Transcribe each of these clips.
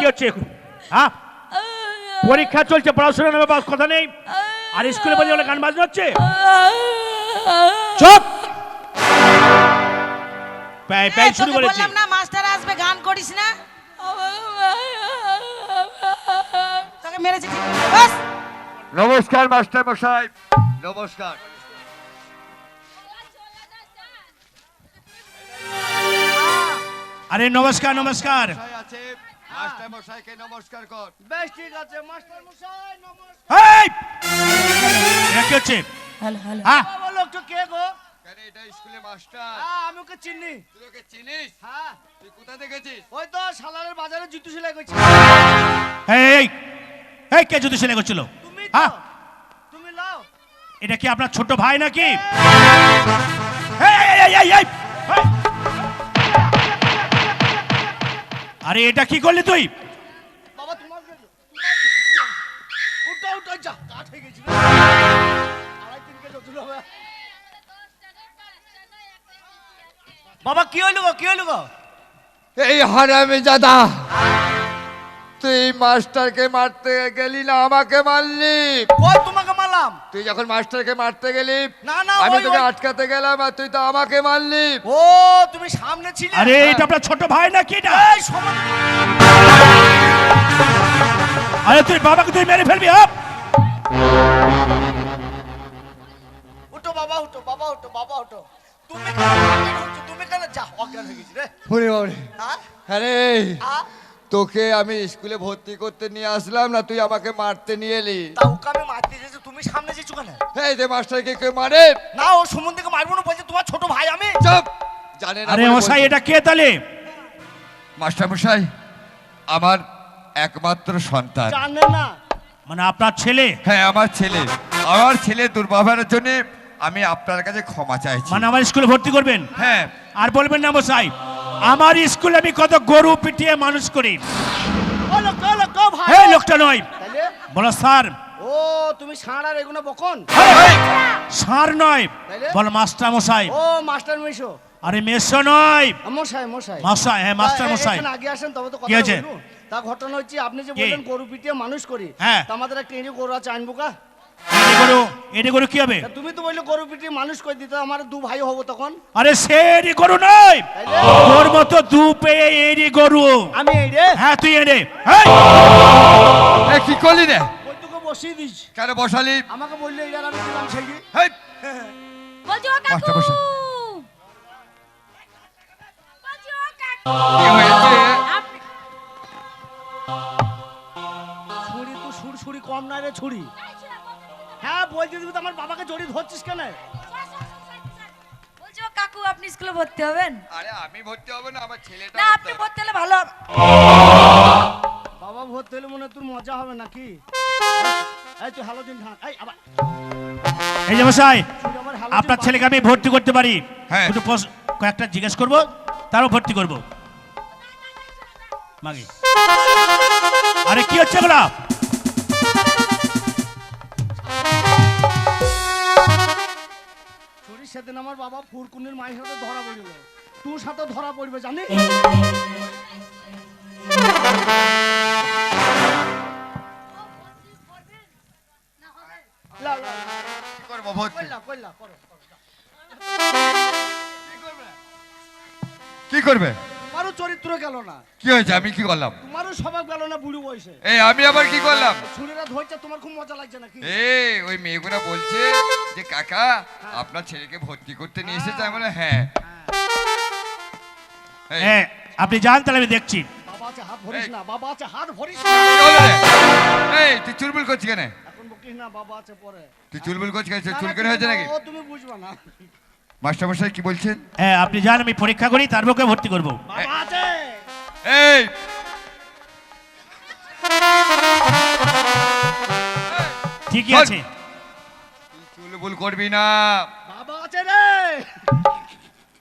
কি হচ্ছে হ্যাঁ পরীক্ষা চলছে পড়াশোনা নেবে বাস কথা নেই আর স্কুলে বলে বলে গান বাজনা হচ্ছে চুপ পাই পাই শুরু করেছি বললাম না মাস্টার আসবে গান করিস না তোকে মেরেছে বাস নমস্কার মাস্টার মশাই নমস্কার আরে নমস্কার নমস্কার আছে মাস্টার মশাইকে নমস্কার কর বেশ ঠিক আছে মাস্টার মশাই নমস্কার এই এটা কি হচ্ছে হ্যালো হ্যালো হ্যাঁ বাবা লোকটা কে গো কেন এটা স্কুলে মাস্টার আমি ওকে চিনি তুই ওকে চিনিস হ্যাঁ তুই কোথা দেখেছিস ওই তো সালারের বাজারে জুতো সেলাই করছি এই এই কে যদি সেলে করছিল তুমি তো হ্যাঁ তুমি লাও এটা কি আপনার ছোট ভাই নাকি এই এই এই এই এই আরে এটা কি করলি তুই বাবা তোমার উঠো উঠো যা কাট হয়ে গেছিল আড়াই তিন কেজি ওজন হবে বাবা কি হইলো গো কি হইলো গো এই হারামে জাদা তুই মাস্টারকে মারতে গেলি না আমাকে মারলি কই তোমাকে মারলাম তুই যখন মাস্টারকে মারতে গেলি না না আমি ওই তোকে ওই- আটকাতে গেলাম আর তুই তো আমাকে মারলি ও তুমি সামনে ছিলে আরে এটা আপনার ছোট ভাই নাকি এটা এই সমান আরে তুই বাবাকে তুই মেরে ফেলবি আপ উঠো বাবা উঠো বাবা উঠো বাবা উঠো তুমি কেন অজ্ঞান হচ্ছো? তুমি কেন যা অজ্ঞান হয়ে গেছি রে ওরে বাবারে হ্যাঁ আরে হ্যাঁ? তোকে আমি স্কুলে ভর্তি করতে নিয়ে আসলাম না তুই আমাকে মারতে নিয়ে এলি তা ওকে আমি মারতে যেছি তুমি সামনে যেছো কেন এই যে মাস্টারকে কে মারে না ও সুমন থেকে মারবো না বলছে তোমার ছোট ভাই আমি চুপ জানেন আরে মশাই এটা কে তাহলে মাস্টার মশাই আমার একমাত্র সন্তান জানে না মানে আপনার ছেলে হ্যাঁ আমার ছেলে দুর্ব্যবহারের জন্য আমি আপনার কাছে ক্ষমা চাইছি মানে আমার স্কুলে ভর্তি করবেন হ্যাঁ আর বলবেন না মশাই আমার স্কুলে আমি কত গরু পিটিয়ে মানুষ করি ও ভাই এই লোকটা নয় তাহলে বলো স্যার ও তুমি সাঁড়ার এগুলো বকন স্যার নয় তাইলে? বল মাস্টার মশাই ও মাস্টার মেশো আরে মেসো নয় মশাই মশাই মশাই হ্যাঁ মাস্টার তা, মশাই এখানে আগে আসেন তবে তো কি কথা হয়েছে? বলবো তা ঘটনা হচ্ছে আপনি যে কি? বললেন গরু পিটিয়ে মানুষ করি হ্যাঁ। তা আমাদের একটা এনে গরু আছে আনবো কা এডি গরু কি হবে তা তুমি তো বললে গরু পিটিয়ে মানুষ করে দিতে আমার দু ভাই হবো তখন আরে সে এডি গরু নয় তাইলে? তোর মতো দু পেয়ে এডি গরু আমি এই রে হ্যাঁ তুই এনে এ কি করলি রে ওই তোকে বসিয়ে দিস কেন বসালি আমাকে বললে এবার আমি দিলাম সেই হেই, বলছি ও কাকু মাস্টার মশাই। বলছি ও কাকু কি হয়েছে আপনি ছুরি তো সুরসুরি কম নাই রে ছুরি হ্যাঁ বলতে দিবি তো আমার বাবাকে জড়িয়ে ধরছিস কেন বলছি ও কাকু আপনি স্কুলে ভর্তি হবেন আরে আমি ভর্তি হব না আমার ছেলেটা না ভর্তি আপনি হবে। ভর্তি হলে ভালো হবে বাবা ভর্তি হলে মনে হয় তোর মজা হবে নাকি এই তুই হ্যালোজিন ঢাক এই আবার এই যে মশাই তুই আমার হ্যালোজিন আপনার ছেলেকে আমি ভর্তি করতে পারি হ্যাঁ। একটু কয়েকটা জিজ্ঞেস করবো তারও ভর্তি করবো মাগি আরে কি হচ্ছে এগুলা ছুরির সেদিন আমার বাবা ফুরকুনির মায়ের সাথে ধরা পড়ে গেল তোর সাথে ধরা পড়বে জানিস লা, লা, লা। কি করবো ভর্তি কইলা, কইলা, করো, করো, যা। কি করবে তোমারও চরিত্র গেল না কি হয়েছে আমি কি করলাম তোমারও স্বভাব গেল না বুড়ো বয়সে এই আমি আবার কি করলাম ছুরিরা ধরছে তোমার খুব মজা লাগছে নাকি ওই মেয়েগুলো বলছে যে কাকা আপনার ছেলেকে ভর্তি করতে নিয়ে এসেছে আমি বললাম, হ্যাঁ এই, হ্যাঁ আপনি যান তাহলে আমি দেখছি বাবা আছে হাত ভরিস এই। না বাবা আছে হাত ভরিস কি হলো রে? এই তুই চুলবুল করছিস কেন এখন বকিস না বাবা আছে পরে তুই চুলবুল করছিস কেন না, না, চুলকানি হয়েছে নাকি ও তুমি বুঝবা না মাস্টার মশাই কি বলছেন হ্যাঁ আপনি যান আমি পরীক্ষা করি তারপর ওকে ভর্তি করবো বাবা আছে এই ঠিকই বল। আছে তুই চুলবুল করবি না বাবা আছে রে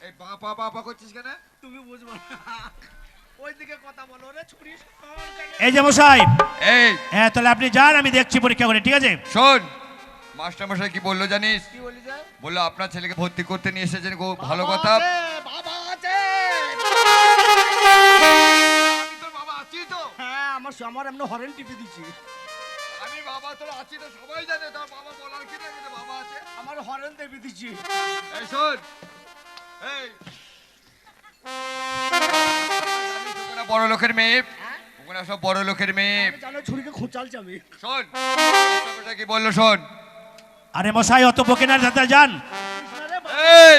এই বাবা বাবা করছিস কেন তুমি বুঝবা না ওইদিকে কথা বলো রে ছুরি সর কেন? এই যে মশাই এই হ্যাঁ তাহলে আপনি যান আমি দেখছি পরীক্ষা করে ঠিক আছে শোন মাস্টার মশাই কি বললো জানিস কি বলি যে বললো আপনার ছেলেকে ভর্তি করতে নিয়ে এসেছেন খুব ভালো কথা বাবা আছে আমি তোর বাবা আছি তো হ্যাঁ আমার এমনি হরেন টিপে দিচ্ছি। আমি বাবা তোর আছি তো সবাই জানে, তোর বাবা বলার কি নেই যে বাবা আছে। আমার হরেন টিপে দিচ্ছি। এই শোন, এই ওখানে বড় লোকের মেয়ে, ওখানে সব বড় লোকের মেয়ে। জানো ছুরিকে খোঁচালছি আমি। শোন মাস্টারমশাই কি বললো শোন। আরে মশাই অত বকে না, দাদা যান। এই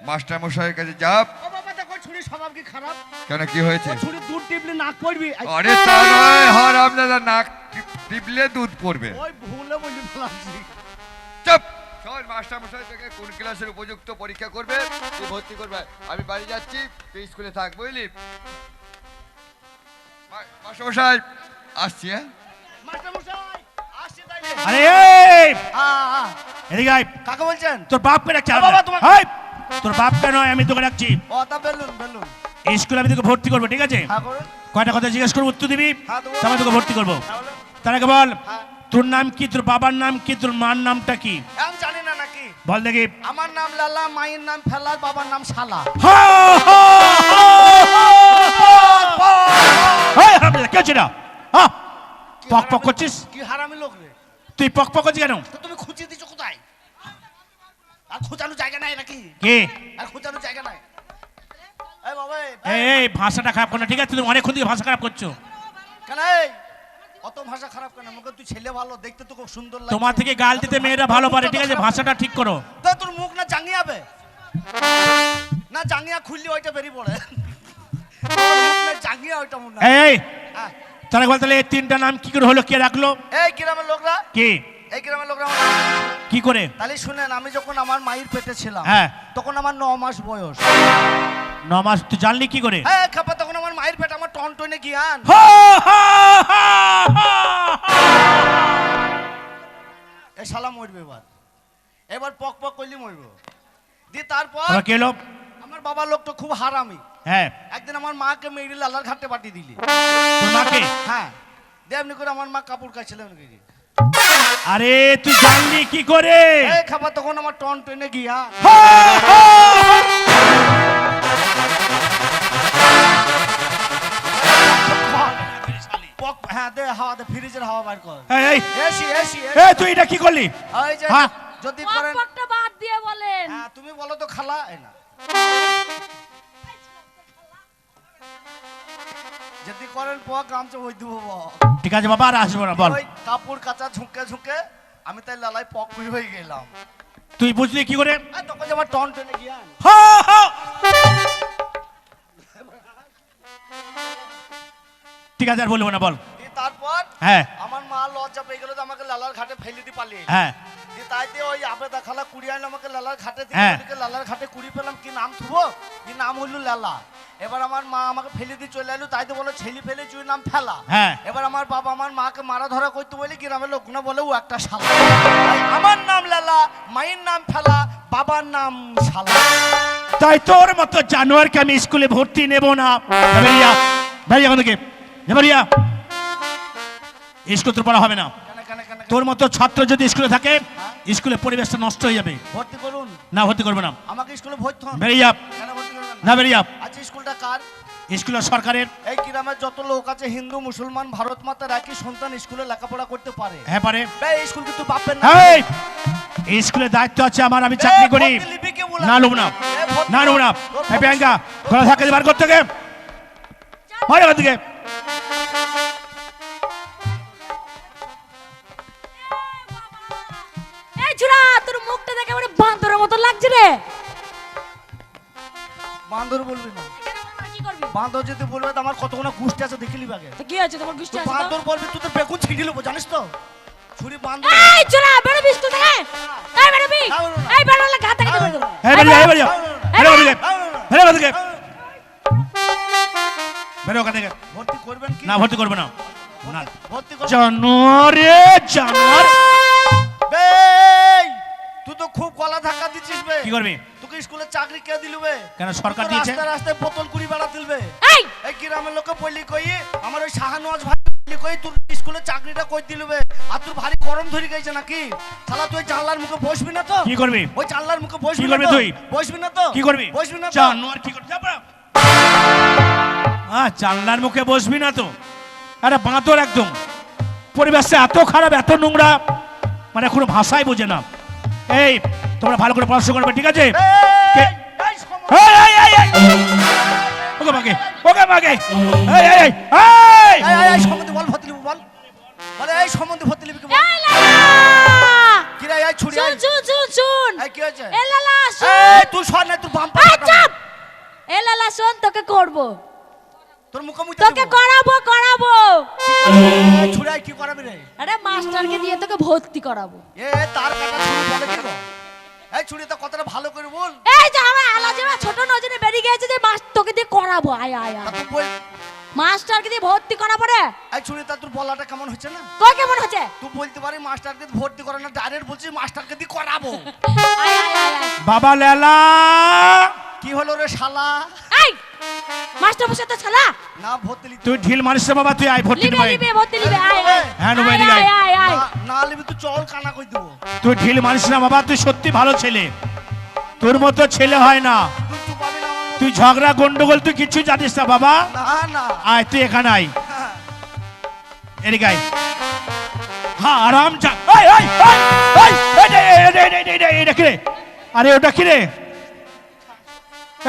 মাস্টার মশাইয়ের কাছে যাব। ও বাবা দেখো ছুরি স্বভাব কি খারাপ। কেন কি হয়েছে? ও ছুরি দুধ টিপলে নাক পড়বি। আরে তা নয়, হারাম দাদা, নাক টিপলে দুধ পড়বে। ওই ভুলে বলি ফেলাচ্ছি। চুপ। শোন মাস্টার মশাই তোকে কোন ক্লাসের উপযুক্ত পরীক্ষা করবে, তুই ভর্তি করবে। আমি বাড়ি যাচ্ছি, তুই স্কুলে থাক, বুঝলি? মাস্টার মশাই আসছি। হ্যাঁ মাস্টার মশাই আসছি তাইলে। আরে এই এদিকে আয়। কাকে বলছেন? তোর বাপকে ডাকছি। বাবা, তোমার- এই, তোর বাপকে নয়, আমি তোকে ডাকছি। ও তা বেলুন বেলুন। এই স্কুলে আমি তোকে ভর্তি করবো, ঠিক আছে? হ্যাঁ করুন। কয়টা কথা জিজ্ঞেস করবো, উত্তর দিবি, হ্যাঁ, দেবো। তারপরে তোকে ভর্তি করবো। তাহলে তার আগে বল, হ্যাঁ। তোর নাম কি, তোর বাবার নাম কি, তোর মার নামটা কি? আমি জানি না নাকি? বল দেখি। আমার নাম লালা, মায়ের নাম ফেলার, বাবার নাম শালা। কে ছিল? পক পক করছিস? কি হারামি লোক রে। তুই পক পক করছিস কেন? তো তুমি খুঁজিয়ে দিছো কোথায়? আর খোঁজানোর জায়গা নাই নাকি? কে? আর খোঁজানোর জায়গা নাই। এই বাবা এই ভাষাটা খারাপ কর না, ঠিক আছে? তুমি অনেকক্ষণ থেকে ভাষা খারাপ করছো। কেন এই অত ভাষা খারাপ কেন? মুখে তুই ছেলে ভালো, দেখতে তো খুব সুন্দর লাগে। তোমার থেকে গাল দিতে মেয়েরা ভালো পারে, ঠিক আছে? ভাষাটা ঠিক করো। তো তোর মুখ না জাঙ্গিয়াবে, না জাঙ্গিয়া খুললি ওইটা বেরিয়ে পড়ে। তোর মুখ না জাঙ্গিয়া ওইটা মনে হয়। এই হ্যাঁ। তারা বল, তাহলে এই তিনটা নাম কি করে হলো, কে রাখলো? এই গ্রামের লোকরা, কে? এই গ্রামের লোকরা আমার নাম দিয়েছে। কি করে? তাহলে শুনেন, আমি যখন আমার মায়ের পেটে ছিলাম, হ্যাঁ। তখন আমার 9 মাস বয়স। 9 মাস তুই জানলি কি করে? হ্যাঁ খাপা, তখন আমার মায়ের পেটে আমার টনটনে জ্ঞান। এই শালা মরবে এবার, এবার পক পক করলি মরবে। দিয়ে তারপর আবার কে এলো? আমার বাবা লোকটা খুব হারামি। হ্যাঁ। একদিন আমার মাকে মেরে লালার ঘাটে পাঠিয়ে দিলি। তোর মাকে? হ্যাঁ, দিয়ে এমনি করে আমার মা কাপড় কাচ্ছিলেন। আরে তুই জানলি কি করে? এই খাবার তখন আমার টন টেনে গিয়া। হ্যাঁ দে হাওয়া দে, ফ্রিজের হাওয়া বার কর। এই এসি এসি এই তুই এটা কি করলি? এই যে হ্যাঁ। যদি পক করেন, পকটা বাদ দিয়ে বলেন। হ্যাঁ তুমি বলো তো খালা। এই না, যদি করেন পক গামছা ওই দিব। ঠিক আছে বাবা, আর আসবো না, বল। ওই কাপড় কাচা ঝুঁকে ঝুঁকে আমি তাই লালাই পক হয়ে গেলাম। তুই বুঝলি কি করে? আর তখন যে আমার টন টেনে গিয়া। ঠিক আছে, আর বলবো না, বল। দিয়ে তারপর হ্যাঁ আমার মা লজ্জা পেয়ে গেল, আমাকে লালার ঘাটে ফেলে দিয়ে পালিয়ে। হ্যাঁ দিয়ে তাই দিয়ে ওই আবেদা খালা কুড়ি আনলো আমাকে লালার ঘাটে দিয়ে। হ্যাঁ। লালার ঘাটে কুড়ি পেলাম, কি নাম থুবো? কি নাম হইলো লালা। এবার আমার মা আমাকে ফেলে দিয়ে চলে এলো, তাই তো বলো ছেলে ফেলে চুই নাম ফেলা। হ্যাঁ। এবার আমার বাবা আমার মাকে মারা ধরা করতে বলে গ্রামের লোক না বলে ও একটা শালা। তাই আমার নাম লালা, মায়ের নাম ফেলা, বাবার নাম শালা। তাই তোর মতো জানোয়ারকে আমি স্কুলে ভর্তি নেব না। ভাইয়া ভাইয়া ওখান থেকে ভাইয়া, স্কুল তোর পড়া হবে না। কেন কেন কেন তোর মতো ছাত্র যদি স্কুলে থাকে, স্কুলের পরিবেশটা নষ্ট হয়ে যাবে। ভর্তি করুন, না, ভর্তি করবো না। আমাকে স্কুলে ভর্তি হন। বেরিয়া কেন ভর্তি করবেন না, বেরিয়া। আচ্ছা স্কুলটা কার? স্কুল সরকারের। এই গ্রামের যত লোক আছে হিন্দু মুসলমান ভারত মাতার একই সন্তান স্কুলে লেখাপড়া করতে পারে। হ্যাঁ পারে। এই স্কুল কিন্তু বাপের না। এই, এই স্কুলের দায়িত্ব আছে আমার, আমি চাকরি করি। না নেব না, না নেব না। এই প্রিয়াঙ্কা, গলা ধাক্কা দিয়ে বার করতে গে, ভাই ওখান থেকে। এই ছোড়া, তোর মুখটা দেখে মানে বান্দরের মতো লাগছে রে। বান্দর বলবি না, কি করবি? বান্দর যদি বলবে তো আমার কতগুলো গোষ্ঠী আছে দেখিলি আগে। তো কি আছে তোমার গোষ্ঠী আছে তো? বান্দর বলবি তুই তো বেগুন ছিঁড়ে নেবো, জানিস তো? ছুরি বান্দর। এই ছোড়া, বেরোবি স্কুল থেকে? এই বেরোবি? না, বেরোবো না। এই বেরোলে ঘাত থেকে বেরো। এই বেরিয়া, এই বেরিয়া, বেরো ওখান থেকে, বেরো ওখান থেকে, বেরো ওখান থেকে। ভর্তি করবেন কি? না, ভর্তি করবো না। না, ভর্তি করবেন। জানোয়ারে জানোয়ার। বেই, তুই তো খুব গলা ধাক্কা দিচ্ছিস বে। কি করবি? তোকে স্কুলে চাকরি কে দিল বে? কেন, সরকার তুই তো দিয়েছে? রাস্তায় রাস্তায় বোতল কুড়ি বেড়া দিলবে। এই এই গ্রামের লোকে বললি কই আমার ওই শাহানওয়াজ ভাই বললি কই তোর স্কুলে চাকরিটা কই দিলবে। আর তোর ভারী গরম ধরে গেছে নাকি? শালা তুই জানলার মুখে বসবি না তো? কি করবি? ওই জানলার মুখে বসবি কি না করবি তো? তুই? বসবি না তো? কি করবি? বসবি না তো? জানোয়ার কি করবি? জানলার মুখে বসবি না তো? আরে বাঁদর একদম, পরিবেশটা এত খারাপ, এত নোংরা, মানে কোনো ভাষাই বোঝে না। এই তোমরা ভালো করে পড়াশোনা করবে, ঠিক আছে? কে- এই, এই, এই, এই! ওকে মাকে, ওকে মাকে! এই, এই, এই! এই! সম্বন্ধে বল ভর্তি লিখবো, বল বলে এই সম্বন্ধে ভর্তি লিখবি বল। এই লালা! কি রে এই ছুরি শুন শুন শুন শুন এই কি হয়েছে? এ লালা এই শুন, তুই সর না, তুই বাম এই চাপ, এ লালা শোন, তোকে করব, তোর মুখে মুখে তোকে করাবো করাবো। ছুরি কি করাবি রে? আরে মাস্টারকে দিয়ে তোকে ভর্তি করাবো। এ তার কাটা ছুরি বলে কি গো? এই ছুরি তো কথাটা ভালো করে বল। এই যে আমার আলাদা ছোট নজরে বেরিয়ে গেছে যে তোকে দিয়ে করাবো, আয় আয় তা আয়। তুই বল মাস্টারকে দিয়ে ভর্তি করাবো রে। এই ছুরি তা তোর বলাটা কেমন হচ্ছে না? তোর কেমন হচ্ছে? তুই বলতে পারি মাস্টারকে ভর্তি করে না, ডাইরেক্ট বলছিস মাস্টারকে দিয়ে করাবো। আয় আয় আয় আয়। বাবা লেলা! কি হলো রে শালা? এই মাস্টার বসে তো ছালা না ভর্তি লিখতে তুই ঢিল মারিস না বাবা, তুই আয় ভর্তি লিবে নিবি। লিবে ভর্তি লিবে, আয় আয় হ্যাঁ, নেবো, আয় এদিকে আয়। আয় আয়। না লিবি তুই চল কানা কই দেবো। তুই ঢিল মারিস না বাবা, তুই সত্যি ভালো ছেলে, তোর মতো ছেলে হয় না। তুই পাবি না আমার তুই ঝগড়া গন্ডগোল তুই কিছু জানিস না বাবা। মতো। না না আয় তুই এখানে আয়, হ্যাঁ। এদিকে আয়। হ্যাঁ আরাম যা। এই, এই, এই, এই, এটা, এটা, এটা, এটা, এটা, এটা কি রে? আরে ওটা কি রে?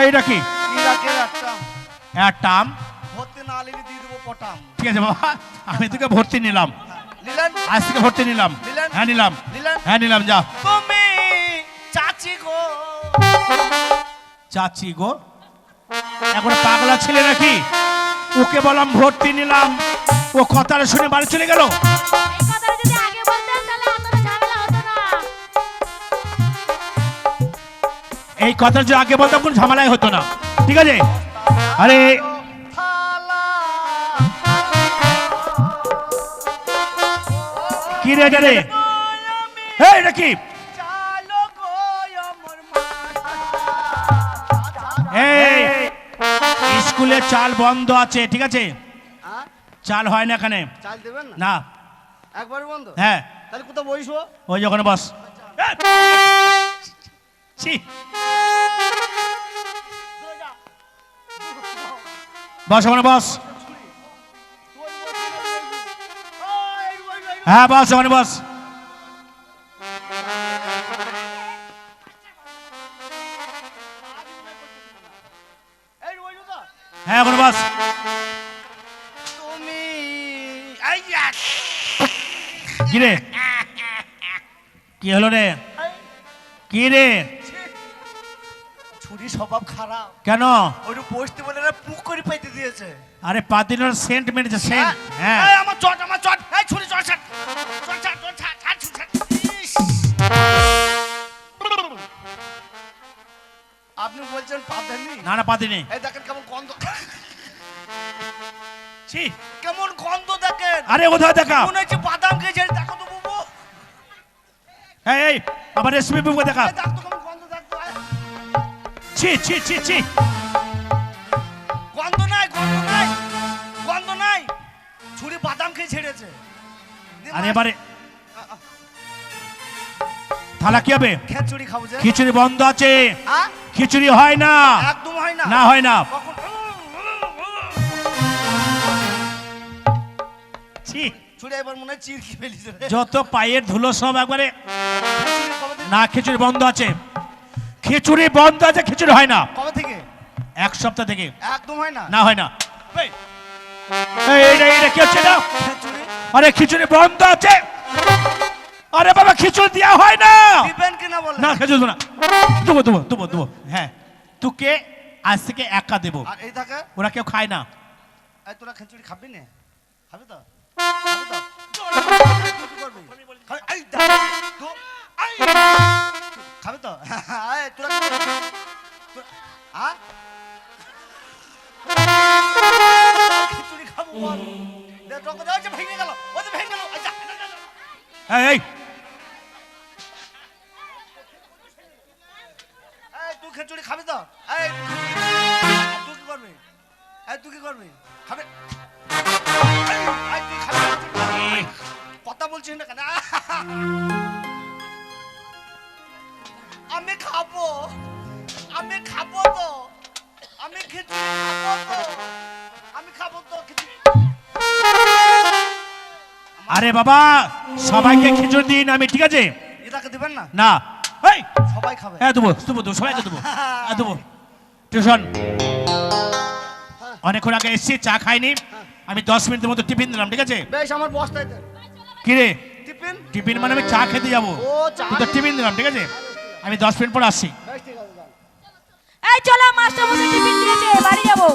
এইটা কি? ইরাকের একটা একটা আম? ভর্তি না লিলি দিয়ে দেবো পটাম। ঠিক আছে বাবা, আমি তোকে ভর্তি নিলাম, নিলেন আজ থেকে ভর্তি নিলাম। নিলেন? হ্যাঁ নিলাম, নিলেন? হ্যাঁ নিলাম, যা। তুমি চাচি গো। চাচি গো? এখন পাগলা ছেলে নাকি? ওকে বললাম ভর্তি নিলাম, ও কথাটা শুনে বাড়ি চলে গেল। এই কথাটা যদি আগে বলতেন তাহলে এতটা ঝামেলা হতো না। এই কথাটা যদি আগে বলতাম কোনো ঝামেলাই হতো না, ঠিক আছে? আরে থালা কি রে এটা রে? এই এটা কি? চালো গো আমার মা। এই স্কুলে চাল বন্ধ আছে, ঠিক আছে? হ্যাঁ? চাল হয় না এখানে, চাল দেবেন না? না। একবার বন্ধ। হ্যাঁ তাহলে কোথাও বসবো? ওই যখন বস। ছি, বস ওখানে বস। হ্যাঁ বস ওখানে বস। এই বসবো তো? হ্যাঁ ওখানে বস। তুমি এই এক। কি রে? কি হলো রে? কি রে? ছুরি স্বভাব খারাপ। কেন? ওটা বসতে বলে না পুক করে পাইতে দিয়েছে। আরে পাতিনোর সেন্ট মেরেছে, সেন্ট। হ্যাঁ এই আমার চট আমার চট। এই ছুরি চট ছাড়। চট ছাড় চট ছাড় ছাড় ছুরি ছাড়। ইস। আপনি বলছেন পাবেননি? না না পাতিনি। এই দেখেন কেমন গন্ধ। ছি, কেমন গন্ধ দেখেন। আরে কোথায় দেখা? মনে হচ্ছে বাদাম খেয়েছে। দেখো তো বুবু। এই এই আবার রেসিপি বুকে দেখা। এই দেখ তো কেমন গন্ধ দেখতো। ছি ছি ছি ছি। গন্ধ নাই গন্ধ নাই গন্ধ নাই। ছুরি বাদাম খেয়ে ছেড়েছে। আরে এবারে থালা কি হবে? খেচুড়ি খাবো যে। খিচুড়ি বন্ধ আছে, হ্যাঁ? খিচুড়ি হয় না। একদম হয় না। না হয় না। কখন ছি, ছুরি এবার মনে হয় চিরকি ফেলিছে রে। যত পায়ের ধুলো সব একবারে। খিচুড়ি কবে থেকে? না খিচুড়ি বন্ধ আছে, খিচুড়ি বন্ধ আছে, খিচুড়ি হয় না কবে থেকে? এক সপ্তাহ থেকে। একদম হয় না। না হয় না। এই, এইটা এইটা কি হচ্ছে না? খিচুড়ি আরে খিচুড়ি বন্ধ আছে। আরে বাবা খিচুড়ি দেওয়া হয় না। দিবেন কিনা বলেন? না খিচুড়ি দেবো না। দেবো দেবো দেবো দেবো। হ্যাঁ তোকে আজ থেকে একা দেবো, আর এই থাকে ওরা কেউ খায় না। এই তোরা খিচুড়ি খাবি না? খাবি তো? খাবি তো? তুই কি করবি? খাবি? এই দেখ, তো, এই। খাবি তো? এই তোরা কি করবি? হ্যাঁ? খিচুড়ি খাবো বল। দে তোকে দাও, ওই যে ভেঙে গেল, ওই যে ভেঙে গেল। এই যা, যা, যা, যা। এই এই এই তুই খিচুড়ি খাবি তো? এই তুই কি করবি? এই তুই কি করবি? খাবি? এই তুই খাবি খিচুড়ি? এই, কথা বলছিস না কেন? আমি খাবো, আমি খাবো তো, আমি খিচুড়ি খাবো তো, আমি খাবো তো খিচুড়ি। আরে বাবা সবাইকে খিচুড়ি দিন আমি, ঠিক আছে? এটাকে দিবেন না? না এই সবাই খাবে। হ্যাঁ দেবো দেবো দেবো, সবাইকে দেবো, দেবো। টিউশন অনেকক্ষণ আগে এসছি, চা খাইনি, আমি 10 মিনিটের মতো টিফিন দিলাম, ঠিক আছে? বেশ, আমার বস্তায় দেন কি রে টিফিন। টিফিন মানে আমি চা খেতে যাবো, ও চা। তুই তো টিফিন দিলাম, ঠিক আছে? আমি 10 মিনিট পর আসছি। বেশ ঠিক আছে, যান। এই চলো, মাস্টার মশাই টিফিন দিয়েছে, বাড়ি যাবো।